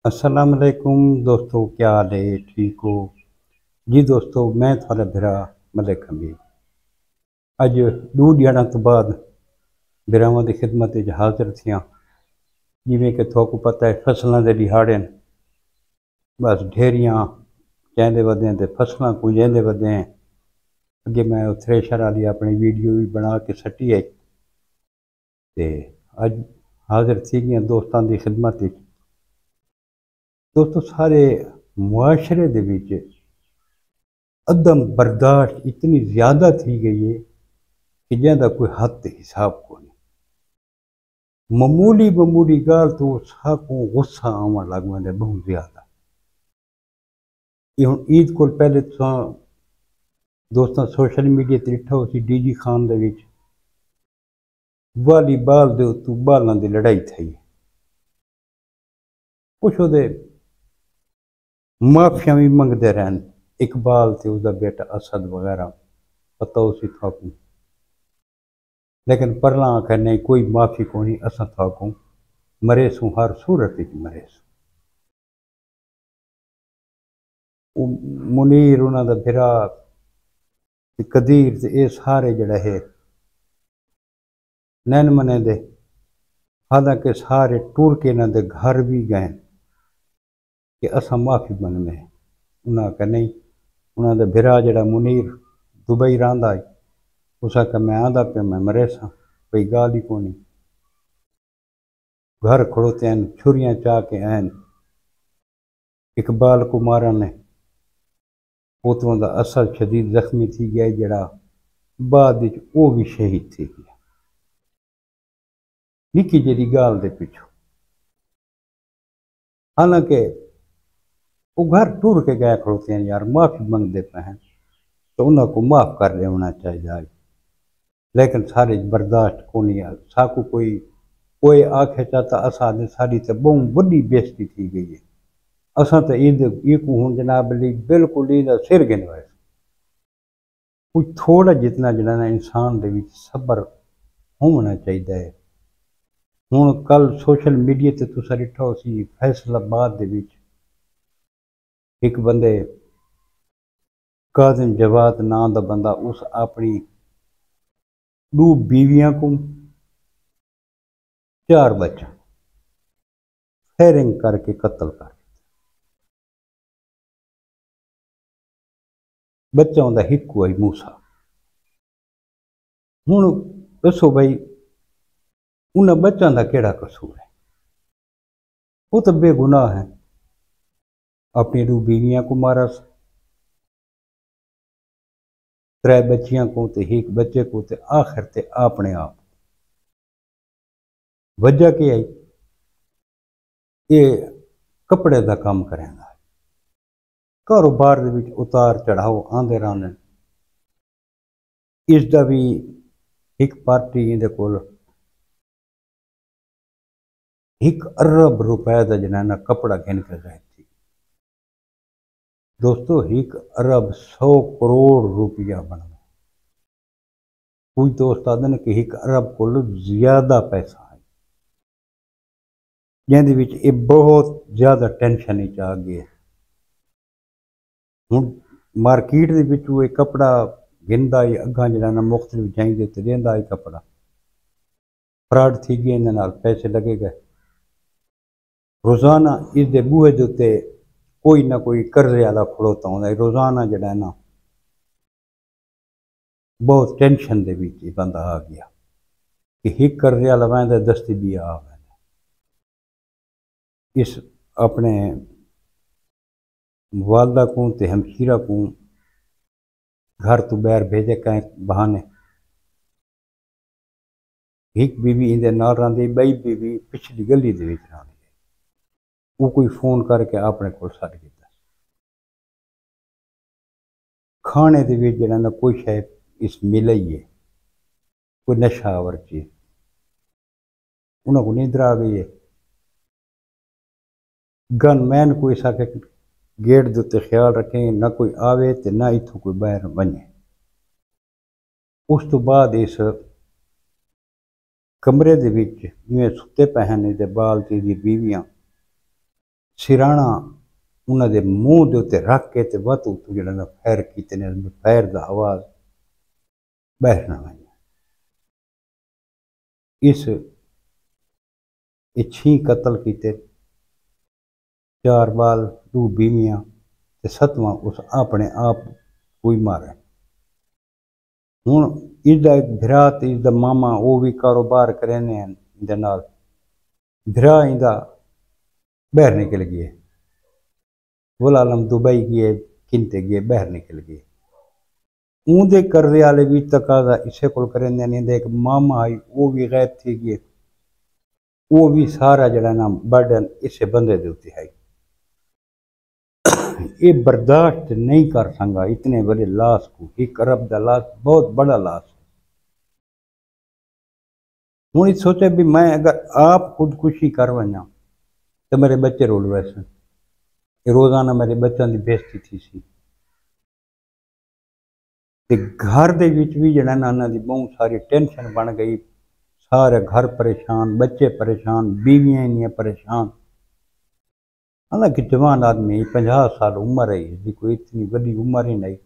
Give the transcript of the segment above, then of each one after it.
अस्सलाम वालेकुम दोस्तों, क्या हाल है? ठीक हो जी दोस्तों। मैं थोड़ा भिरा मलिक हमीद अज दो दिहाड़ा तो बाद बिरावां की खिदमत हाजिर थियां। जिमें कि थोक पता है फसलों के दिहाड़े बस ढेरियां चेंदे वदें तो फसलों को जेंदे वदें। अगे मैं थ्रेशर वाली अपनी वीडियो भी बना के सटी है तो अज हाजिर थी गई दोस्तों की खिदमत। दोस्तों सारे मुआशरे दे विच अदम बर्दाश्त इतनी ज़्यादा थी गई है कि जैसा कोई हद ते हिसाब को नहीं। मामूली मामूली गाल तो साकू गुस्सा आवन लग पैंदा बहुत ज़्यादा। ये हुण ईद को पहले तुसां दोस्तों सोशल मीडिया ते डिठा उसी डीजी खान दे विच वालीबाल दे उत्तों बालां दी लड़ाई थई। कुछ ओहदे माफिया भी मंगदे रहन, इकबाल ते उसदा बेटा असद वगैरह, पता उसी थाकू। लेकिन परला आखे नहीं कोई माफ़ी को नहीं, असां थाकू मरेसूं हर सूरत विच मरेसूं। मुनीर उन्हां दा भिरा कदीर ते ये सारे जड़ा है नैन मने दे, हालांकि सारे टुर के इन्हां दे घर भी गए कि असां माफ़ी मंगने। उन्हें आख्या नहीं, उन्होंने भिरा जड़ा मुनीर दुबई रहा है उस आख्या मैं आंदा पे मैं मरे सा, कोई गाल ही कोनी। घर खड़ोते हैं छुरियां चाह के आन इकबाल को मारा ने पोतों का असर शदीद जख्मी थी गया जड़ा बाद वो भी शहीद थी गया निकी जी गाल दे पिछू। हालांकि वो घर टूर के गए खड़ोते हैं यार माफ़ी मंगते पे हैं तो उन्होंने को माफ़ कर लेना चाहिए। लेकिन सारे बर्दाश्त को नहीं है साकू कोई कोई आखे चाहता असा ने साड़ी तो बहुत बड़ी बेइज्जती थी गई है। असा तो ईद को हूँ जनाब ली बिल्कुल ईद सिर गिनवाए कोई थोड़ा जितना जड़ा इंसान दे विच सबर होना चाहिए है। हूँ कल सोशल मीडिया ते तुसा डिठा उसी फैसलाबाद दे विच एक बंदे काजिम जवाद नां दा बंदा उस अपनी दो बीवियां को 4 बच्चा फायरिंग करके कत्ल कर बच्चा उनका हिक हुआ मूसा। हूँ दसो भाई उन्हें बच्चों का केड़ा कसूर है? वो तो बेगुनाह है, अपनी 2 बीवियां को मारा, 3 बच्चियां को ते एक बच्चे को ते आखिर ते अपने आप। वजह क्या है? ये कपड़े का काम करेंगे, कारोबार दे विच उतार चढ़ाव आंदे रहने। इसका भी एक पार्टी इहदे कोल 1 अरब रुपए का जनाना कपड़ा गिन के गए थी। दोस्तों 1 अरब 100 करोड़ रुपया बनना। कोई दोस्त आदन कि 1 अरब को ज्यादा पैसा है जिंदे विच ये बहुत ज्यादा टेंशन ही आ गई। हूँ मार्केट दे विच वो कपड़ा गिनदा ही अग्गा जनाना मुख्तलिफ जाई दे ते देंदा ही कपड़ा फ्रॉड थी गए, इन्हां नाल पैसे लगे गए। रोजाना इसके बूहे के उत्ते कोई ना कोई कर्जे वाला खड़ोता होंदा। रोजाना जड़ा ना बहुत टेंशन दे विच बंदा आ गया कि एक कर्जे वाला वैंदा दस्ती भी आ वैंदा। इस अपने वालदा को ते हमशीरा को घर तो बहर भेजे कहीं बहाने। एक बीवी इंदे नाल रही, बई बीवी पिछली गली दे विच रही। वो कोई फोन करके अपने को सद दिता। खाने के विच जड़ा ना कोई शायद इस मिले ही है, कोई नशावर चीज उन्होंने को नींदर आ गई है। गन मैन कोई साके गेट के उत्ते ख्याल रखें ना कोई आवे तो ना इतों कोई बहर बने। उस तो बाद इस कमरे दे विच जिवें सुते पे हैं ते बाल दी बीवियां सिराणा उन्होंने मूँह के उत्ते रख के वत उत्तों जो फैर किए फैर का आवाज़ बहना वही इस 6 कतल किए, 4 बाल 2 बीवियां ते 7वां उस अपने आप कोई मारे। हुण इसका एक भरा तो इसका मामा वो भी कारोबार करेने हैं इहदे नाल, भरा इंदा बहर निकल गए, बोला आलम दुबई गए किनते गए बहर निकल गए। ऊंदे कर्जे वाले भी तकाजा इसे को करेंदे नहीं, एक मामा आई वो भी गैब थी गए, वो भी सारा जड़ा ना बर्डन इसे बंदे दे उत्ते है। ये बर्दाश्त नहीं कर संगा इतने बड़े लाश को, 1 अरब का लाश बहुत बड़ा लाश है। हूँ सोचे भी मैं अगर आप खुदकुशी कर वना तो मेरे बच्चे रोल वैसे, रोजाना मेरे बच्चों की बेइज्जती थी सी, ते घर दे विच भी जड़ा ना उन्हां दी बहुत सारी टेंशन बन गई, सारे घर परेशान, बच्चे परेशान, बीवियां इन्नियां परेशान। हालांकि जवान आदमी 50 साल उम्र है, इसकी कोई इतनी बड़ी उम्र ही नहीं,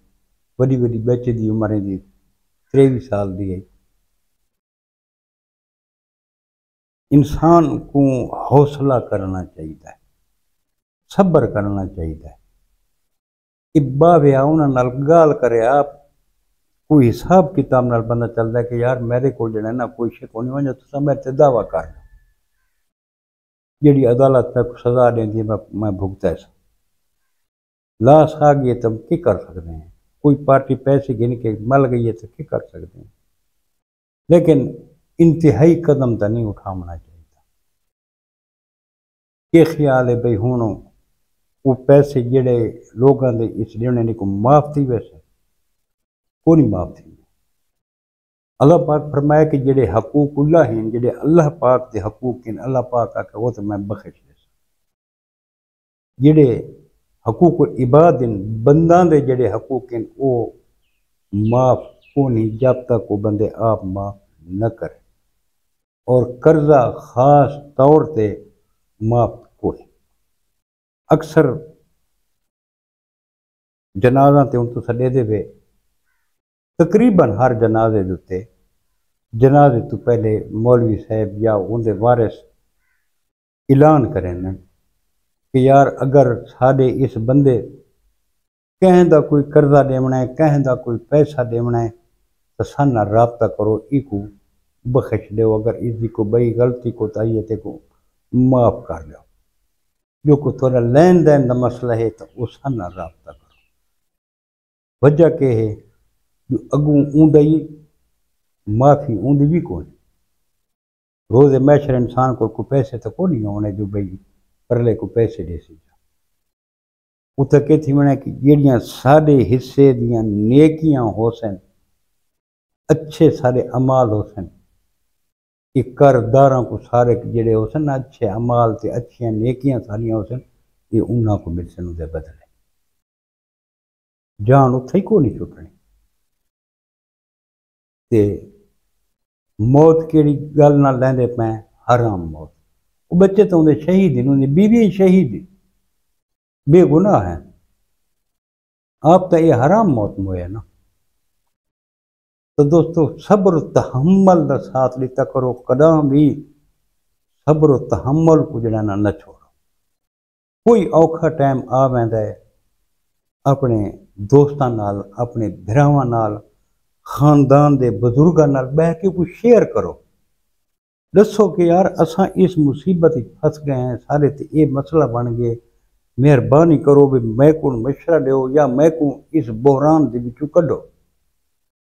बड़ी बड़ी बच्चे की उम्र है 23 साल की है। इंसान को हौसला करना चाहिए, सब्र करना चाहिए। इब्बा व्या उन्होंने गाल करे आप कोई हिसाब किताब नाल बंदा चलता है कि यार मेरे को जड़ा ना कोई शे को नहीं वजह तुम मेरे ते दावा कर जी अदालत में सजा देंदी मैं भुगता है। लाश आ गई तो हम की कर सकते हैं, कोई पार्टी पैसे गिन के मल गई है तो की कर सकते हैं, लेकिन इंतहाई कदम तो नहीं उठाना चाहिए। ये ख्याल है भाई हूँ वो पैसे जेड़े लोगों के इस देने को माफ थी, वैसे को नहीं माफ थी। अल्लाह पाक फरमाया कि जेड़े हकूकुल्लाह हैं, जेड़े अल्लाह पाक के हकूक हैं, अल्लाह पाक आके वो तो मैं बख्श दे। जेड़े हकूक इबाद हैं, बंदा दे जेड़े हकूक हैं वो माफ को नहीं जब तक वो बंदे आप माफ न करे, और कर्जा खास तौर पे माफ को नहीं। अक्सर जनाजा ते उन तो सडे दे वे तकरीबन हर जनाजे दे उत्ते जनाजे तो पहले मौलवी साहब या उनके वारिस ऐलान करें कि यार अगर साढ़े इस बंदे कहें दा कोई कर्जा देवना है, कहें दा कोई पैसा देवना है तो सन रबता करो, इको बख्श दो, अगर इसकी को बई गलती को ताई है को माफ कर दो, जो को थोड़ा लेन देन का मसला है तो उस सन रबता करो। वजह के है जो अगू ऊंदई माफ़ी ऊंदी भी कौन, रोज़े मैशर इंसान को पैसे तो को नहीं होने जो भाई परले को पैसे दे सी। उत के थी मैंने कि जड़ियाँ साढ़े हिस्से दियाँ नेकियां हो सन, अच्छे सारे अमाल हो सन, कि करदारों को सारे जेड़े हो सन अच्छे अमाल ते अच्छियाँ नेकियां सारियां हो सन, ये उन्होंने को मिल सन उदे बदले। जान उत्थे ही को नहीं छुटनी। ते मौत केड़ी गल ना लैंदे पे, हराम मौत। वो बच्चे तो उन्हें शहीद हैं, उन्हें बीवी शहीद बेगुनाह है, आप तो ये हराम मौत मोए ना। तो दोस्तों सब्र तहम्मल का साथ लिता करो, कदम भी सब्र तहम्मल को जड़ा ना छोड़ो। कोई औखा टाइम आ वैंदा है, अपने दोस्तों नाल, अपने भरावां नाल, खानदान के बजुर्गों नाल बह के कुछ शेयर करो, दसो कि यार असा इस मुसीबत फंस गए हैं, सारे ते ये मसला बन गए, मेहरबानी करो भी मैं को मशवरा दो या मैं को इस बहरान के विचों कढो।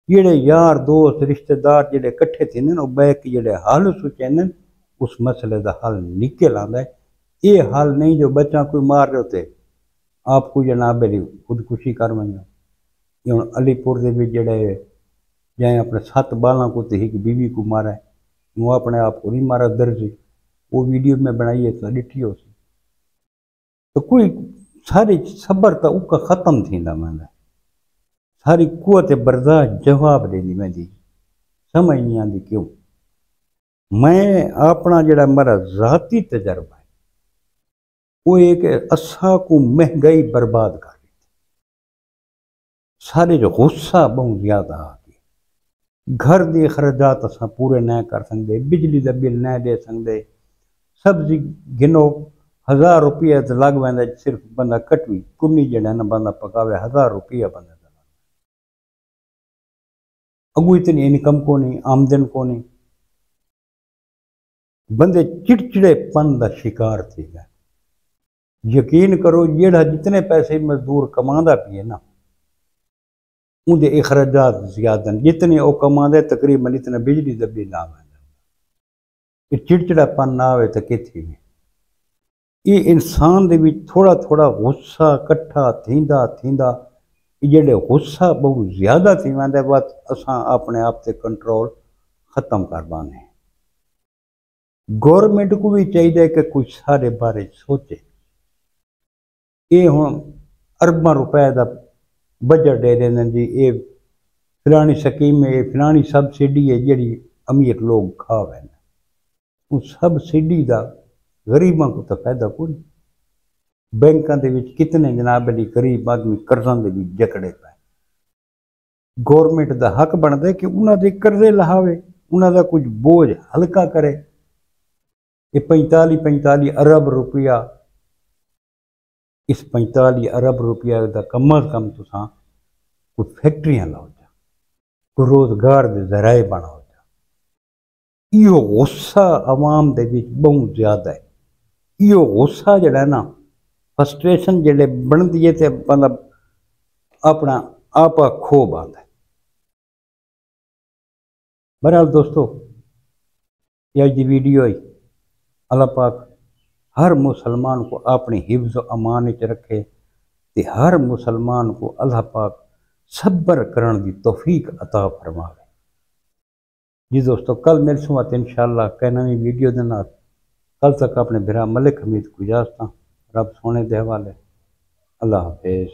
जेड़े यार दोस्त रिश्तेदार जेड़े कट्ठे थे ना बह के जेड़े हल सोचें उस मसले का हल निकल आंदा है। ये हल नहीं जो बच्चा कोई मार रहे होते आपको जनाब मेरी खुदकुशी कर वनो। हूँ अलीपुर के भी जेड़े जैं अपने 7 बालों को तो एक बीवी को मारा है, वो अपने आप को नहीं मारा दर्जी, वो वीडियो में बनाई है तो डिठी हो सी। तो कोई सारी सब्र तो उका ख़त्म थींदा वेंदा, सारी कुवत बर्दाश्त जवाब देनी वेंदी, समझ नहीं आती क्यों। मैं अपना जड़ा मेरा ज़ाती तजर्बा है, वो एक असा को महंगाई बर्बाद कर दी, सारे जो गुस्सा बहुत ज्यादा आ गया। घर के अखराजात असा पूरे नहीं कर सकते, बिजली का बिल नहीं दे सकते, सब्जी गिनो 1000 रुपया तो लग पैंदा, सिर्फ बंदा कटवी कुन्नी जड़ा ना बंदा पकावे 1000 रुपया बंदा अगू इतनी इनकम को नहीं, आमदन को नहीं। बंदे चिड़चिड़ेपन का शिकार थी गए। यकीन करो जेड़ा जितने पैसे मजदूर कमांदा पिए ना, उनके अखराजात ज्यादा, जितने वो कमांदे तकरीबन इतना बिजली का बिल आ जाता। चिड़चिड़ापन ना आवे तो किथे भी। ये इंसान दे विच थोड़ा थोड़ा गुस्सा कट्ठा थींदा थींदा जेड़े गुस्सा बहुत ज्यादा थी वैंदे, बस असां अपने आप से कंट्रोल खत्म कर पाने। गौरमेंट को भी चाहिए कि कुछ सारे बारे सोचे। ये हुण अरबां रुपए का बजट दे देंगे जी, ये फलानी स्कीम है, फलानी सबसिडी है जी अमीर लोग खावे, उस सबसिडी का गरीबों को तो फायदा कोई। बैंकों के विच कितने जनाब जी गरीब आदमी कर्जा के भी जकड़े पे। गौरमेंट का हक बनता है कि उन्होंने कर्जे लहावे, उन्होंने कुछ बोझ हल्का करे। ये 45 अरब रुपया, इस 45 अरब रुपया का कम अज कम तुसां कुछ फैक्ट्रियां लाओ जा, कोई रोजगार के जराए बनाओ जा। यो गुस्सा आवाम दे विच बहुत ज्यादा है। यो गुस्सा जड़ा है ना, फ्रस्ट्रेशन जेल्ले बनती है तो बंदा अपना आप खो पाता है। बहरहाल दोस्तों, ये अज की वीडियो है। अल्लाह पाक हर मुसलमान को अपनी हिफ्ज़ अमान च रखे ते हर मुसलमान को अल्लाह पाक सब्र करने की तौफीक अता फरमावे। जी दोस्तों, कल मेरे सुबह इंशाअल्लाह कई नवी वीडियो के नाल। कल तक अपने बिरा मलिक हमीद को इजाज़त। रब सोने दे हवाले। अल्लाह हाफिज़।